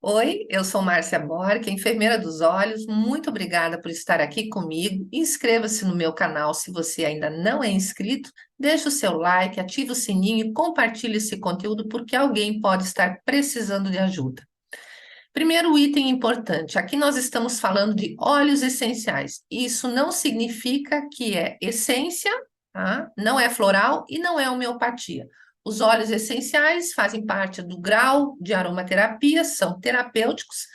Oi, eu sou Márcia Borque, enfermeira dos olhos. Muito obrigada por estar aqui comigo. Inscreva-se no meu canal se você ainda não é inscrito. Deixe o seu like, ative o sininho e compartilhe esse conteúdo porque alguém pode estar precisando de ajuda. Primeiro item importante: aqui nós estamos falando de óleos essenciais. Isso não significa que é essência, tá? Não é floral e não é homeopatia. Os óleos essenciais fazem parte do grau de aromaterapia, são terapêuticos,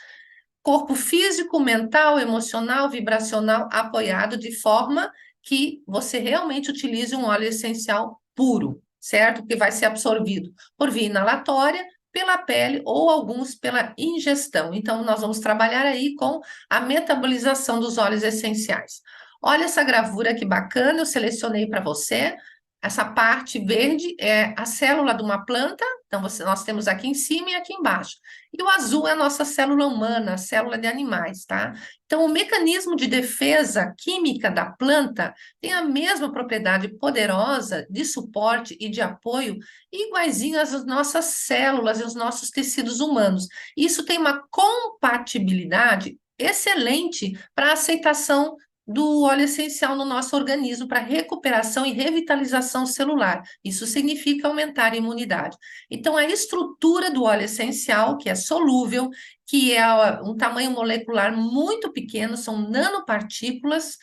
corpo físico, mental, emocional, vibracional, apoiado de forma que você realmente utilize um óleo essencial puro, certo? Que vai ser absorvido por via inalatória, pela pele ou alguns pela ingestão. Então, nós vamos trabalhar aí com a metabolização dos óleos essenciais. Olha essa gravura que bacana, eu selecionei para você. Essa parte verde é a célula de uma planta, então nós temos aqui em cima e aqui embaixo. E o azul é a nossa célula humana, a célula de animais, tá? Então, o mecanismo de defesa química da planta tem a mesma propriedade poderosa de suporte e de apoio, iguaizinho às nossas células e os nossos tecidos humanos. Isso tem uma compatibilidade excelente para a aceitação do óleo essencial no nosso organismo para recuperação e revitalização celular. Isso significa aumentar a imunidade. Então, a estrutura do óleo essencial, que é solúvel, que é um tamanho molecular muito pequeno, são nanopartículas,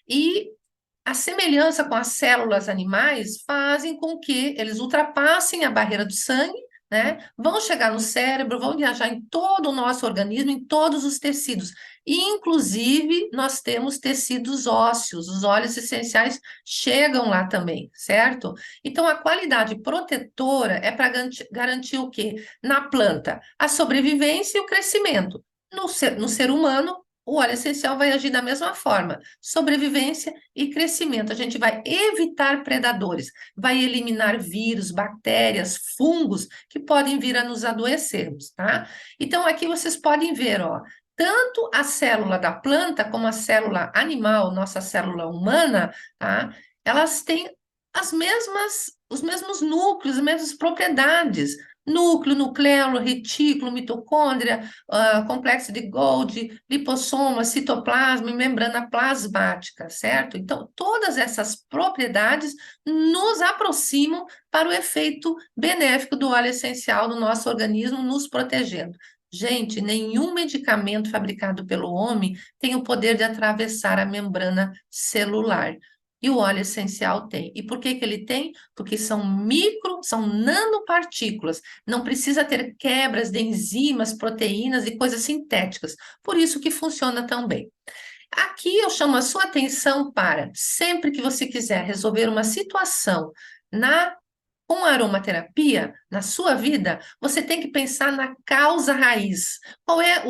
e a semelhança com as células animais fazem com que eles ultrapassem a barreira do sangue, né? Vão chegar no cérebro, vão viajar em todo o nosso organismo, em todos os tecidos. E, inclusive, nós temos tecidos ósseos, os óleos essenciais chegam lá também, certo? Então, a qualidade protetora é para garantir o quê? Na planta, a sobrevivência e o crescimento. No ser humano, o óleo essencial vai agir da mesma forma, sobrevivência e crescimento. A gente vai evitar predadores, vai eliminar vírus, bactérias, fungos que podem vir a nos adoecermos, tá? Então, aqui vocês podem ver, ó, tanto a célula da planta como a célula animal, nossa célula humana, tá? Elas têm os mesmos núcleos, as mesmas propriedades. Núcleo, nucleolo, retículo, mitocôndria, complexo de Golgi, lipossoma, citoplasma e membrana plasmática, certo? Então, todas essas propriedades nos aproximam para o efeito benéfico do óleo essencial no nosso organismo, nos protegendo. Gente, nenhum medicamento fabricado pelo homem tem o poder de atravessar a membrana celular. E o óleo essencial tem. E por que que ele tem? Porque são nanopartículas. Não precisa ter quebras de enzimas, proteínas e coisas sintéticas. Por isso que funciona tão bem. Aqui eu chamo a sua atenção para, sempre que você quiser resolver uma situação na com a aromaterapia na sua vida, você tem que pensar na causa raiz. Qual é,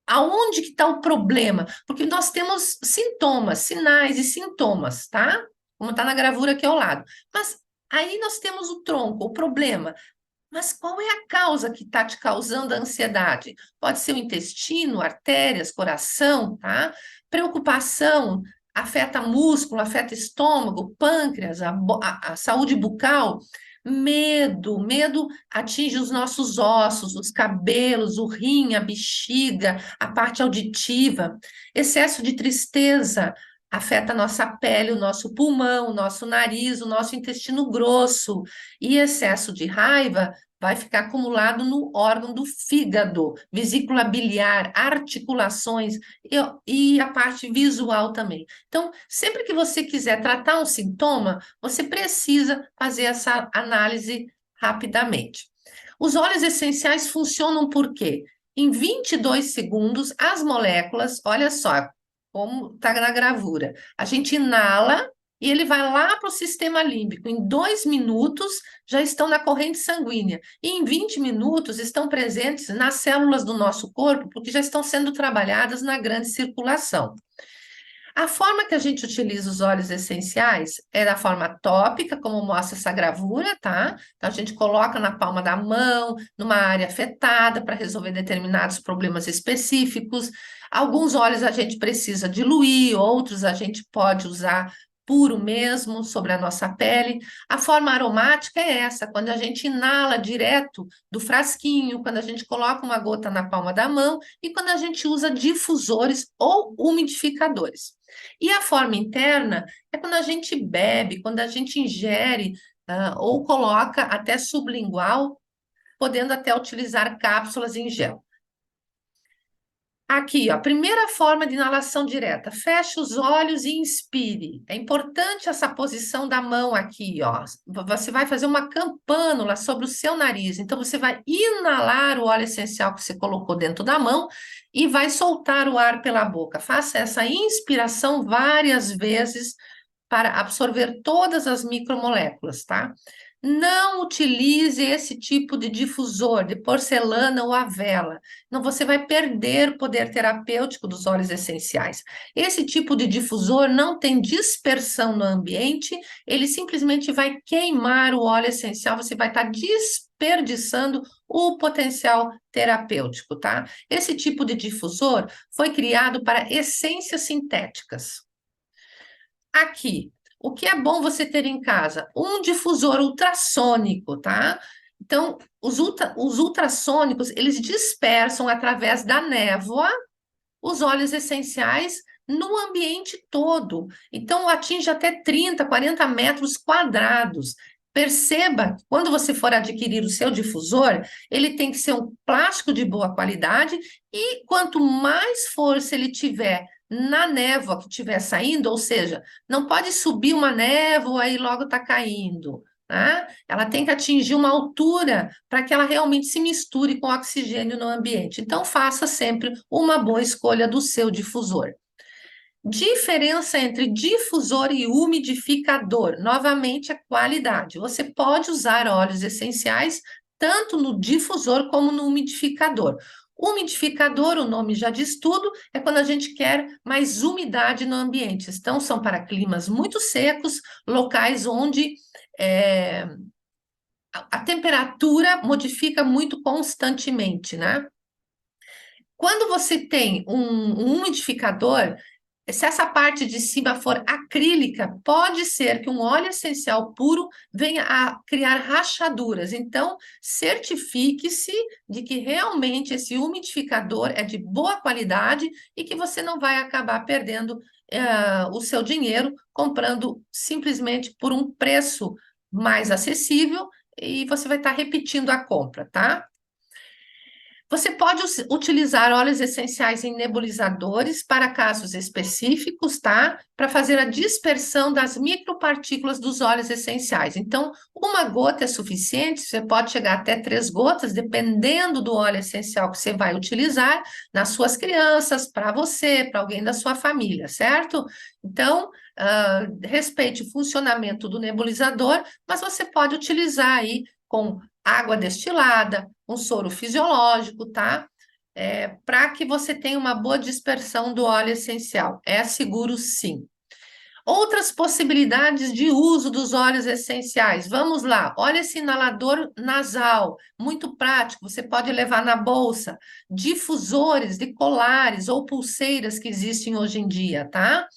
aonde que está o problema? Porque nós temos sintomas, sinais e sintomas, tá? Como está na gravura aqui ao lado. Mas aí nós temos o tronco, o problema. Mas qual é a causa que está te causando a ansiedade? Pode ser o intestino, artérias, coração, tá? Preocupação afeta músculo, afeta estômago, pâncreas, a saúde bucal. Medo atinge os nossos ossos, os cabelos, o rim, a bexiga, a parte auditiva. Excesso de tristeza afeta a nossa pele, o nosso pulmão, o nosso nariz, o nosso intestino grosso. E excesso de raiva vai ficar acumulado no órgão do fígado, vesícula biliar, articulações e a parte visual também. Então, sempre que você quiser tratar um sintoma, você precisa fazer essa análise rapidamente. Os óleos essenciais funcionam por quê? Em 22 segundos, as moléculas, olha só como está na gravura, a gente inala e ele vai lá para o sistema límbico. Em 2 minutos, já estão na corrente sanguínea. E em 20 minutos, estão presentes nas células do nosso corpo, porque já estão sendo trabalhadas na grande circulação. A forma que a gente utiliza os óleos essenciais é da forma tópica, como mostra essa gravura, tá? Então, a gente coloca na palma da mão, numa área afetada, para resolver determinados problemas específicos. Alguns óleos a gente precisa diluir, outros a gente pode usar puro mesmo sobre a nossa pele. A forma aromática é essa, quando a gente inala direto do frasquinho, quando a gente coloca uma gota na palma da mão e quando a gente usa difusores ou umidificadores. E a forma interna é quando a gente bebe, quando a gente ingere, ou coloca até sublingual, podendo até utilizar cápsulas em gel. Aqui, ó, primeira forma de inalação direta. Feche os olhos e inspire. É importante essa posição da mão aqui, ó. Você vai fazer uma campânula sobre o seu nariz. Então, você vai inalar o óleo essencial que você colocou dentro da mão e vai soltar o ar pela boca. Faça essa inspiração várias vezes para absorver todas as micromoléculas, tá? Não utilize esse tipo de difusor de porcelana ou a vela. Não, você vai perder o poder terapêutico dos óleos essenciais. Esse tipo de difusor não tem dispersão no ambiente, ele simplesmente vai queimar o óleo essencial, você vai estar desperdiçando o potencial terapêutico, tá? Esse tipo de difusor foi criado para essências sintéticas. Aqui, o que é bom você ter em casa? Um difusor ultrassônico, tá? Então, os ultrassônicos, eles dispersam através da névoa os óleos essenciais no ambiente todo. Então, atinge até 30, 40 metros quadrados. Perceba, quando você for adquirir o seu difusor, ele tem que ser um plástico de boa qualidade e quanto mais força ele tiver na névoa que estiver saindo, ou seja, não pode subir uma névoa e logo está caindo, tá? Ela tem que atingir uma altura para que ela realmente se misture com o oxigênio no ambiente. Então, faça sempre uma boa escolha do seu difusor. Diferença entre difusor e umidificador. Novamente, a qualidade. Você pode usar óleos essenciais tanto no difusor como no umidificador. Umidificador, o nome já diz tudo, é quando a gente quer mais umidade no ambiente. Então, são para climas muito secos, locais onde a temperatura modifica muito constantemente, né? Quando você tem um umidificador, se essa parte de cima for acrílica, pode ser que um óleo essencial puro venha a criar rachaduras. Então, certifique-se de que realmente esse umidificador é de boa qualidade e que você não vai acabar perdendo o seu dinheiro comprando simplesmente por um preço mais acessível e você vai estar repetindo a compra, tá? Você pode utilizar óleos essenciais em nebulizadores para casos específicos, tá? Para fazer a dispersão das micropartículas dos óleos essenciais. Então, uma gota é suficiente, você pode chegar até 3 gotas, dependendo do óleo essencial que você vai utilizar nas suas crianças, para você, para alguém da sua família, certo? Então, respeite o funcionamento do nebulizador, mas você pode utilizar aí com água destilada, um soro fisiológico, tá? Para que você tenha uma boa dispersão do óleo essencial. É seguro, sim. Outras possibilidades de uso dos óleos essenciais. Vamos lá, olha esse inalador nasal, muito prático, você pode levar na bolsa. Difusores de colares ou pulseiras que existem hoje em dia, tá?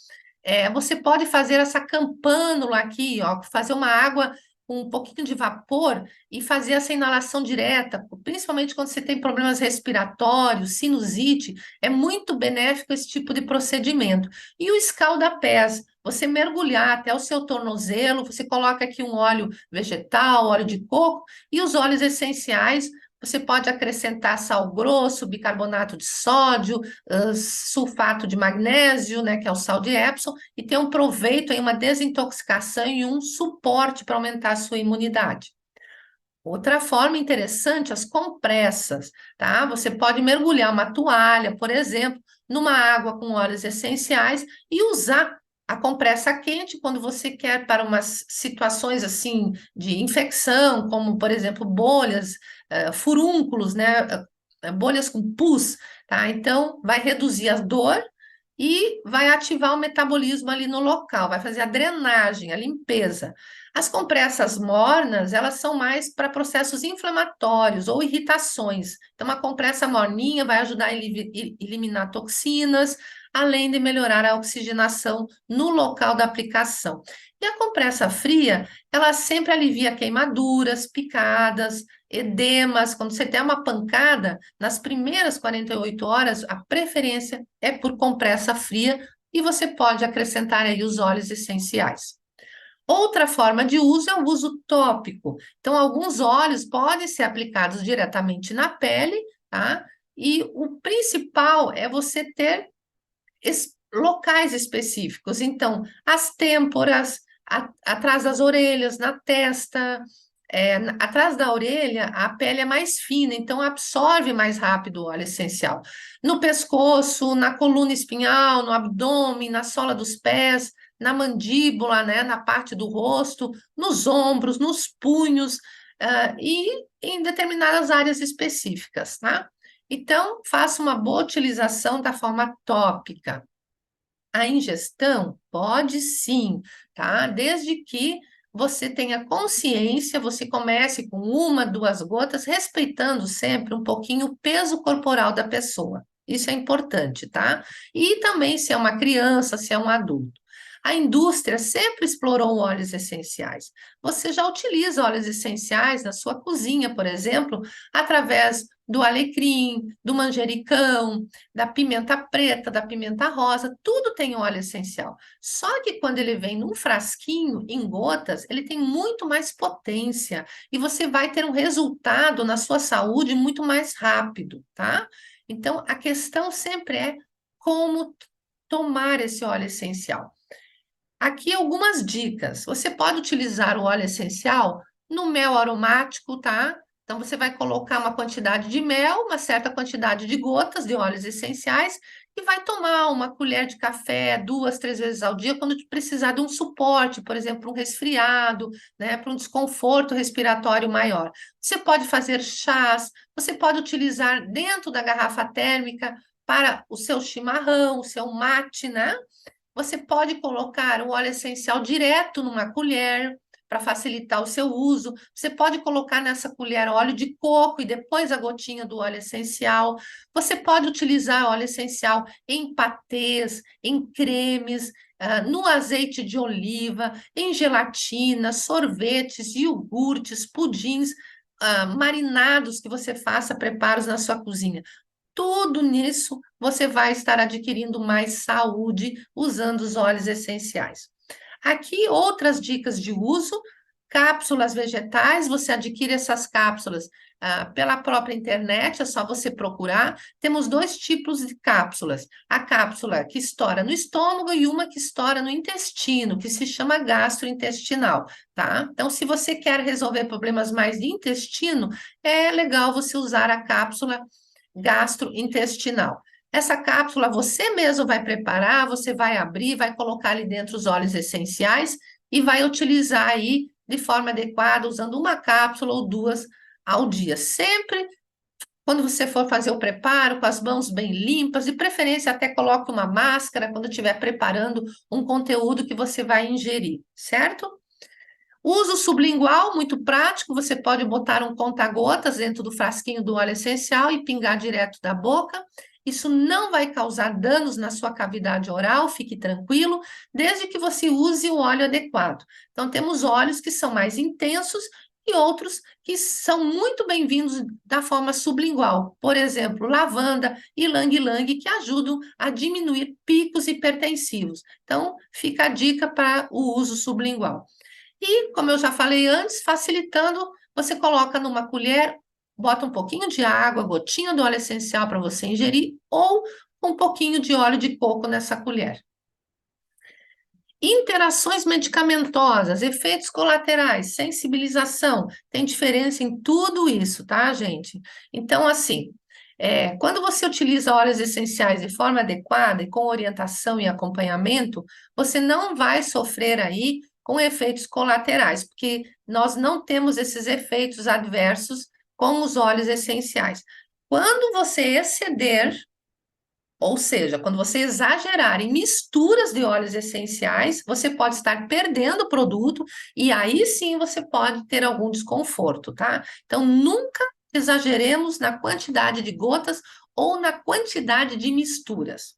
Você pode fazer essa campânula aqui, ó, fazer uma água com um pouquinho de vapor e fazer essa inalação direta, principalmente quando você tem problemas respiratórios, sinusite, é muito benéfico esse tipo de procedimento. E o escalda-pés, você mergulhar até o seu tornozelo, você coloca aqui um óleo vegetal, óleo de coco e os óleos essenciais. Você pode acrescentar sal grosso, bicarbonato de sódio, sulfato de magnésio, né, que é o sal de Epsom, e ter um proveito aí, uma desintoxicação e um suporte para aumentar a sua imunidade. Outra forma interessante, as compressas, tá? Você pode mergulhar uma toalha, por exemplo, numa água com óleos essenciais e usar a compressa quente quando você quer para umas situações assim de infecção, como por exemplo bolhas, furúnculos, né? Bolhas com pus, tá? Então vai reduzir a dor e vai ativar o metabolismo ali no local, vai fazer a drenagem, a limpeza. As compressas mornas, elas são mais para processos inflamatórios ou irritações. Então, uma compressa morninha vai ajudar a eliminar toxinas, além de melhorar a oxigenação no local da aplicação. E a compressa fria, ela sempre alivia queimaduras, picadas, edemas. Quando você tem uma pancada, nas primeiras 48 horas, a preferência é por compressa fria e você pode acrescentar aí os óleos essenciais. Outra forma de uso é o uso tópico. Então, alguns óleos podem ser aplicados diretamente na pele, tá? E o principal é você ter locais específicos. Então, as têmporas, atrás das orelhas, na testa, atrás da orelha, a pele é mais fina, então absorve mais rápido o óleo essencial. No pescoço, na coluna espinhal, no abdômen, na sola dos pés, na mandíbula, né, na parte do rosto, nos ombros, nos punhos, e em determinadas áreas específicas, tá? Então, faça uma boa utilização da forma tópica. A ingestão pode sim, tá? Desde que você tenha consciência, você comece com uma, duas gotas, respeitando sempre um pouquinho o peso corporal da pessoa. Isso é importante, tá? E também se é uma criança, se é um adulto. A indústria sempre explorou óleos essenciais. Você já utiliza óleos essenciais na sua cozinha, por exemplo, através do alecrim, do manjericão, da pimenta preta, da pimenta rosa, tudo tem óleo essencial. Só que quando ele vem num frasquinho, em gotas, ele tem muito mais potência e você vai ter um resultado na sua saúde muito mais rápido, tá? Então, a questão sempre é como tomar esse óleo essencial. Aqui algumas dicas. Você pode utilizar o óleo essencial no mel aromático, tá? Então, você vai colocar uma quantidade de mel, uma certa quantidade de gotas de óleos essenciais e vai tomar uma colher de café 2, 3 vezes ao dia quando precisar de um suporte, por exemplo, um resfriado, né, para um desconforto respiratório maior. Você pode fazer chás, você pode utilizar dentro da garrafa térmica para o seu chimarrão, o seu mate, né? Você pode colocar o óleo essencial direto numa colher para facilitar o seu uso. Você pode colocar nessa colher óleo de coco e depois a gotinha do óleo essencial. Você pode utilizar óleo essencial em patês, em cremes, no azeite de oliva, em gelatina, sorvetes, iogurtes, pudins, marinados que você faça preparos na sua cozinha. Tudo nisso você vai estar adquirindo mais saúde usando os óleos essenciais. Aqui outras dicas de uso: cápsulas vegetais, você adquire essas cápsulas pela própria internet, é só você procurar. Temos dois tipos de cápsulas: a cápsula que estoura no estômago e uma que estoura no intestino, que se chama gastrointestinal, tá? Então, se você quer resolver problemas mais de intestino, é legal você usar a cápsula gastrointestinal. Essa cápsula você mesmo vai preparar, você vai abrir, vai colocar ali dentro os óleos essenciais e vai utilizar aí de forma adequada, usando uma cápsula ou duas ao dia. Sempre quando você for fazer o preparo, com as mãos bem limpas, de preferência até coloque uma máscara quando estiver preparando um conteúdo que você vai ingerir, certo? Uso sublingual, muito prático, você pode botar um conta-gotas dentro do frasquinho do óleo essencial e pingar direto da boca. Isso não vai causar danos na sua cavidade oral, fique tranquilo, desde que você use o óleo adequado. Então, temos óleos que são mais intensos e outros que são muito bem-vindos da forma sublingual. Por exemplo, lavanda e ylang-ylang, que ajudam a diminuir picos hipertensivos. Então, fica a dica para o uso sublingual. E, como eu já falei antes, facilitando, você coloca numa colher, bota um pouquinho de água, gotinha do óleo essencial para você ingerir, ou um pouquinho de óleo de coco nessa colher. Interações medicamentosas, efeitos colaterais, sensibilização, tem diferença em tudo isso, tá, gente? Então, assim, quando você utiliza óleos essenciais de forma adequada e com orientação e acompanhamento, você não vai sofrer aí com efeitos colaterais, porque nós não temos esses efeitos adversos com os óleos essenciais. Quando você exceder Ou seja, quando você exagerar em misturas de óleos essenciais, você pode estar perdendo o produto e aí sim você pode ter algum desconforto, tá? Então, nunca exageremos na quantidade de gotas ou na quantidade de misturas.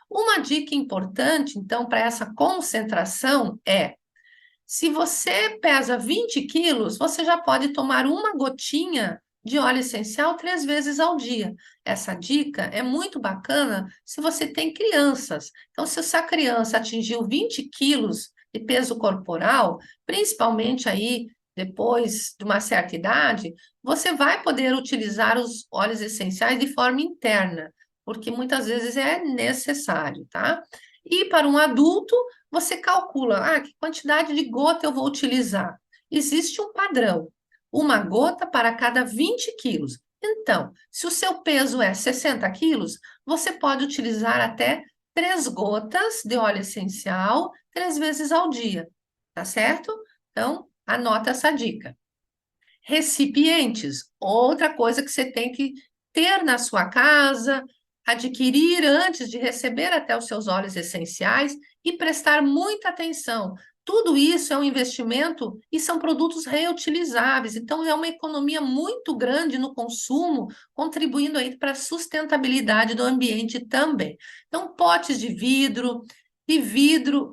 Uma dica importante, então, para essa concentração é: se você pesa 20 quilos, você já pode tomar uma gotinha de óleo essencial 3 vezes ao dia. Essa dica é muito bacana se você tem crianças. Então, se essa criança atingiu 20 quilos de peso corporal, principalmente aí depois de uma certa idade, você vai poder utilizar os óleos essenciais de forma interna, porque muitas vezes é necessário, tá? E para um adulto, você calcula, que quantidade de gota eu vou utilizar. Existe um padrão, uma gota para cada 20 quilos. Então, se o seu peso é 60 quilos, você pode utilizar até 3 gotas de óleo essencial 3 vezes ao dia, tá certo? Então, anota essa dica. Recipientes, outra coisa que você tem que ter na sua casa, adquirir antes de receber até os seus óleos essenciais e prestar muita atenção. Tudo isso é um investimento e são produtos reutilizáveis, então é uma economia muito grande no consumo, contribuindo aí para a sustentabilidade do ambiente também. Então, potes de vidro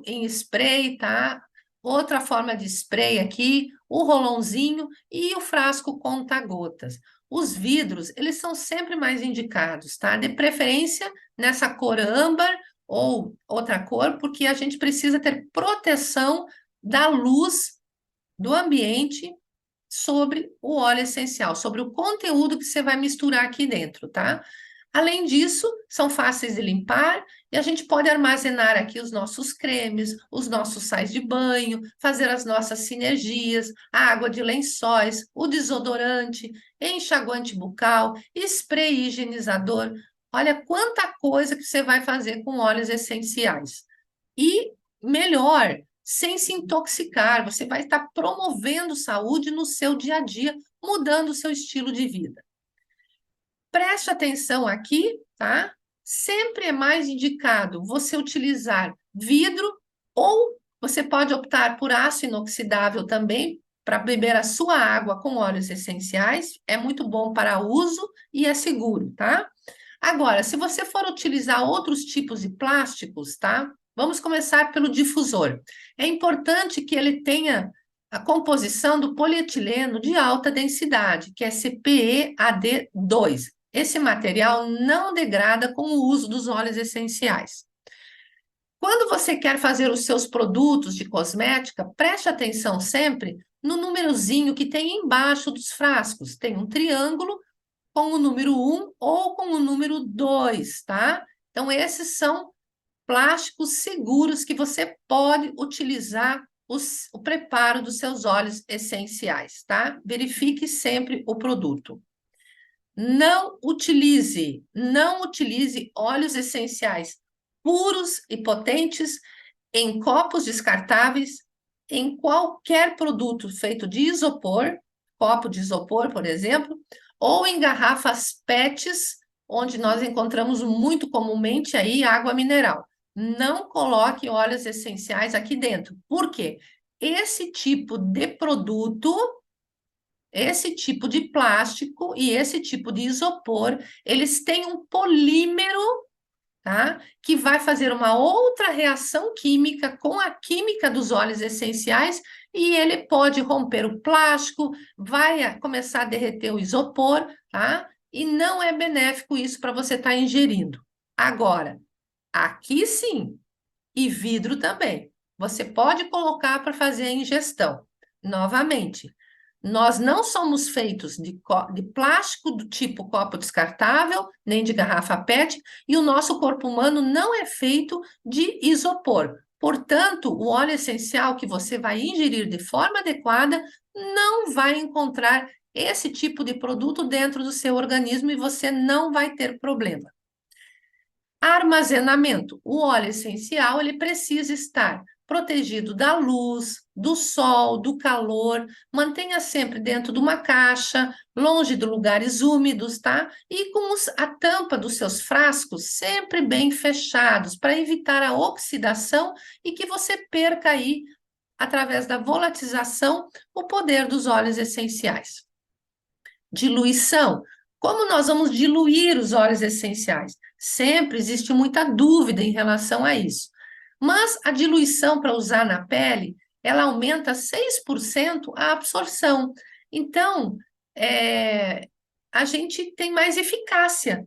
em spray, tá? Outra forma de spray aqui, o rolãozinho e o frasco conta-gotas. Os vidros, eles são sempre mais indicados, tá? De preferência nessa cor âmbar ou outra cor, porque a gente precisa ter proteção da luz do ambiente sobre o óleo essencial, sobre o conteúdo que você vai misturar aqui dentro, tá? Além disso, são fáceis de limpar e a gente pode armazenar aqui os nossos cremes, os nossos sais de banho, fazer as nossas sinergias, a água de lençóis, o desodorante, enxaguante bucal, spray higienizador. Olha quanta coisa que você vai fazer com óleos essenciais. E melhor, sem se intoxicar, você vai estar promovendo saúde no seu dia a dia, mudando o seu estilo de vida. Preste atenção aqui, tá? Sempre é mais indicado você utilizar vidro ou você pode optar por aço inoxidável também para beber a sua água com óleos essenciais. É muito bom para uso e é seguro, tá? Agora, se você for utilizar outros tipos de plásticos, tá? Vamos começar pelo difusor. É importante que ele tenha a composição do polietileno de alta densidade, que é CPEAD2. Esse material não degrada com o uso dos óleos essenciais. Quando você quer fazer os seus produtos de cosmética, preste atenção sempre no númerozinho que tem embaixo dos frascos. Tem um triângulo com o número 1 ou com o número 2, tá? Então, esses são plásticos seguros que você pode utilizar o preparo dos seus óleos essenciais, tá? Verifique sempre o produto. Não utilize óleos essenciais puros e potentes em copos descartáveis, em qualquer produto feito de isopor, copo de isopor, por exemplo, ou em garrafas PETs, onde nós encontramos muito comumente aí água mineral. Não coloque óleos essenciais aqui dentro. Por quê? Esse tipo de produto, esse tipo de plástico e esse tipo de isopor, eles têm um polímero, tá? Que vai fazer uma outra reação química com a química dos óleos essenciais e ele pode romper o plástico, vai começar a derreter o isopor, tá? E não é benéfico isso para você estar ingerindo. Agora, aqui sim, e vidro também. Você pode colocar para fazer a ingestão. Novamente, nós não somos feitos de plástico do tipo copo descartável, nem de garrafa PET, e o nosso corpo humano não é feito de isopor. Portanto, o óleo essencial que você vai ingerir de forma adequada não vai encontrar esse tipo de produto dentro do seu organismo e você não vai ter problema. Armazenamento. O óleo essencial ele precisa estar protegido da luz, do sol, do calor. Mantenha sempre dentro de uma caixa, longe de lugares úmidos, tá? E com a tampa dos seus frascos sempre bem fechados, para evitar a oxidação e que você perca aí, através da volatização, o poder dos óleos essenciais. Diluição. Como nós vamos diluir os óleos essenciais? Sempre existe muita dúvida em relação a isso. Mas a diluição para usar na pele, ela aumenta 6% a absorção. Então, a gente tem mais eficácia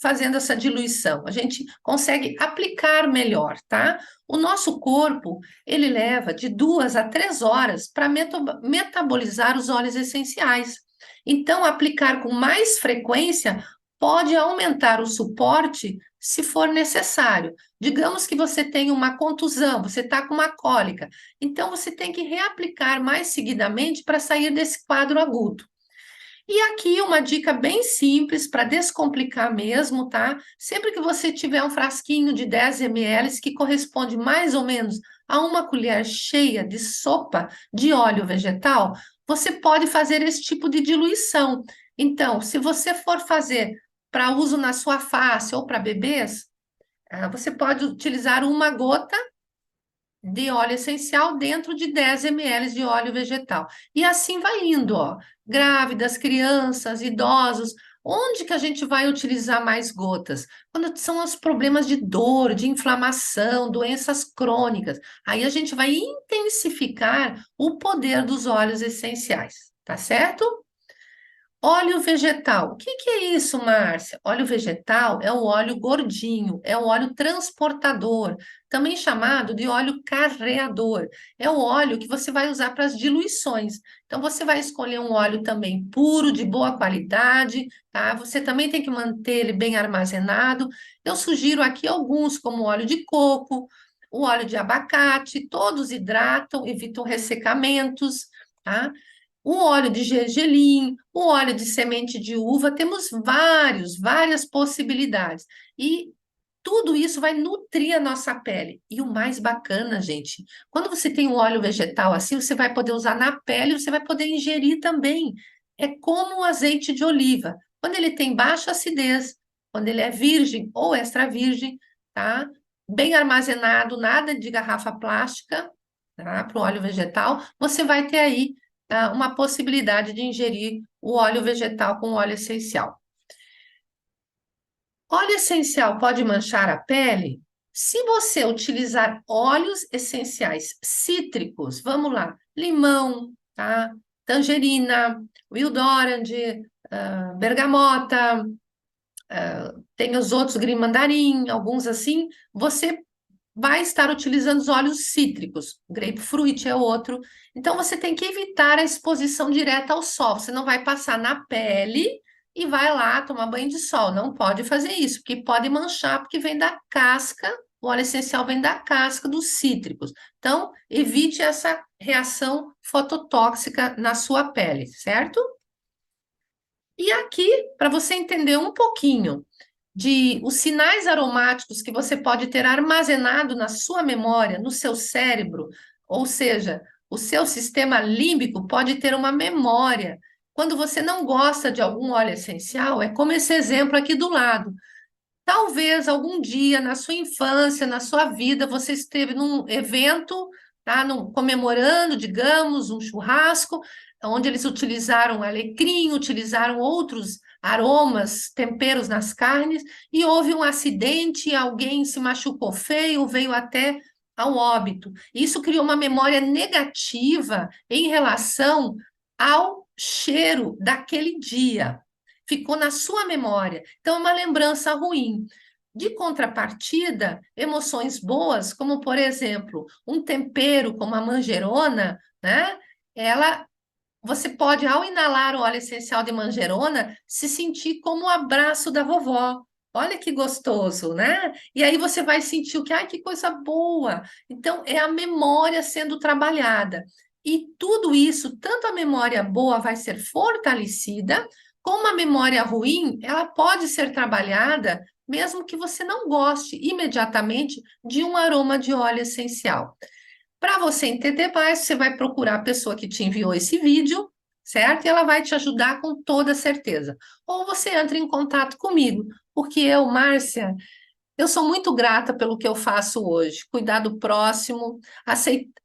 fazendo essa diluição. A gente consegue aplicar melhor, tá? O nosso corpo, ele leva de 2 a 3 horas para metabolizar os óleos essenciais. Então, aplicar com mais frequência pode aumentar o suporte se for necessário. Digamos que você tem uma contusão, você está com uma cólica, então você tem que reaplicar mais seguidamente para sair desse quadro agudo. E aqui uma dica bem simples para descomplicar mesmo, tá? Sempre que você tiver um frasquinho de 10 ml, que corresponde mais ou menos a uma colher cheia de sopa de óleo vegetal, você pode fazer esse tipo de diluição. Então, se você for fazer para uso na sua face ou para bebês, você pode utilizar uma gota de óleo essencial dentro de 10 ml de óleo vegetal. E assim vai indo, ó. Grávidas, crianças, idosos. Onde que a gente vai utilizar mais gotas? Quando são os problemas de dor, de inflamação, doenças crônicas. Aí a gente vai intensificar o poder dos óleos essenciais, tá certo? Óleo vegetal. O que que é isso, Márcia? Óleo vegetal é o óleo gordinho, é o óleo transportador, também chamado de óleo carreador. É o óleo que você vai usar para as diluições. Então, você vai escolher um óleo também puro, de boa qualidade, tá? Você também tem que manter ele bem armazenado. Eu sugiro aqui alguns, como o óleo de coco, o óleo de abacate, todos hidratam, evitam ressecamentos, tá? O óleo de gergelim, o óleo de semente de uva, temos várias possibilidades. E tudo isso vai nutrir a nossa pele. E o mais bacana, gente, quando você tem um óleo vegetal assim, você vai poder usar na pele, você vai poder ingerir também. É como o azeite de oliva. Quando ele tem baixa acidez, quando ele é virgem ou extra virgem, tá? Bem armazenado, nada de garrafa plástica, tá? Para o óleo vegetal, você vai ter aí uma possibilidade de ingerir o óleo vegetal com óleo essencial. Óleo essencial pode manchar a pele? Se você utilizar óleos essenciais cítricos, vamos lá, limão, tá? Tangerina, wildorange, bergamota, tem os outros, grim-mandarim, alguns assim, você vai estar utilizando os óleos cítricos. Grapefruit é outro. Então, você tem que evitar a exposição direta ao sol. Você não vai passar na pele e vai lá tomar banho de sol. Não pode fazer isso, porque pode manchar, porque vem da casca, o óleo essencial vem da casca dos cítricos. Então, evite essa reação fototóxica na sua pele, certo? E aqui, para você entender um pouquinho de os sinais aromáticos que você pode ter armazenado na sua memória, no seu cérebro, ou seja, o seu sistema límbico pode ter uma memória. Quando você não gosta de algum óleo essencial, é como esse exemplo aqui do lado. Talvez algum dia na sua infância, na sua vida, você esteve num evento, tá? Comemorando, digamos, um churrasco, onde eles utilizaram alecrim, utilizaram outros aromas, temperos nas carnes, e houve um acidente, alguém se machucou feio, veio até ao óbito. Isso criou uma memória negativa em relação ao cheiro daquele dia, ficou na sua memória. Então, é uma lembrança ruim. De contrapartida, emoções boas, como por exemplo, um tempero como a manjerona, né? Ela, você pode, ao inalar o óleo essencial de manjerona, se sentir como o abraço da vovó. Olha que gostoso, né? E aí você vai sentir o que, ai, que coisa boa. Então, é a memória sendo trabalhada. E tudo isso, tanto a memória boa vai ser fortalecida, como a memória ruim, ela pode ser trabalhada, mesmo que você não goste imediatamente de um aroma de óleo essencial. Para você entender mais, você vai procurar a pessoa que te enviou esse vídeo, certo? E ela vai te ajudar com toda certeza. Ou você entra em contato comigo, porque eu, Márcia, eu sou muito grata pelo que eu faço hoje, cuidar do próximo,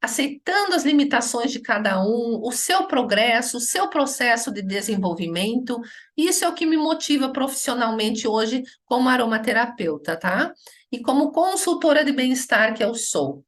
aceitando as limitações de cada um, o seu progresso, o seu processo de desenvolvimento. Isso é o que me motiva profissionalmente hoje como aromaterapeuta, tá? E como consultora de bem-estar que eu sou.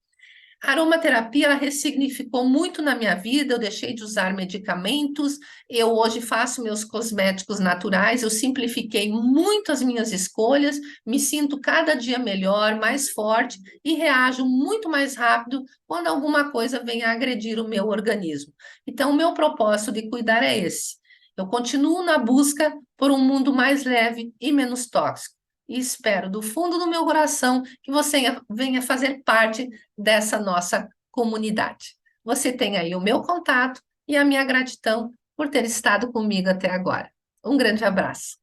A aromaterapia, ela ressignificou muito na minha vida, eu deixei de usar medicamentos, eu hoje faço meus cosméticos naturais, eu simplifiquei muito as minhas escolhas, me sinto cada dia melhor, mais forte e reajo muito mais rápido quando alguma coisa vem a agredir o meu organismo. Então, o meu propósito de cuidar é esse. Eu continuo na busca por um mundo mais leve e menos tóxico. E espero do fundo do meu coração que você venha fazer parte dessa nossa comunidade. Você tem aí o meu contato e a minha gratidão por ter estado comigo até agora. Um grande abraço.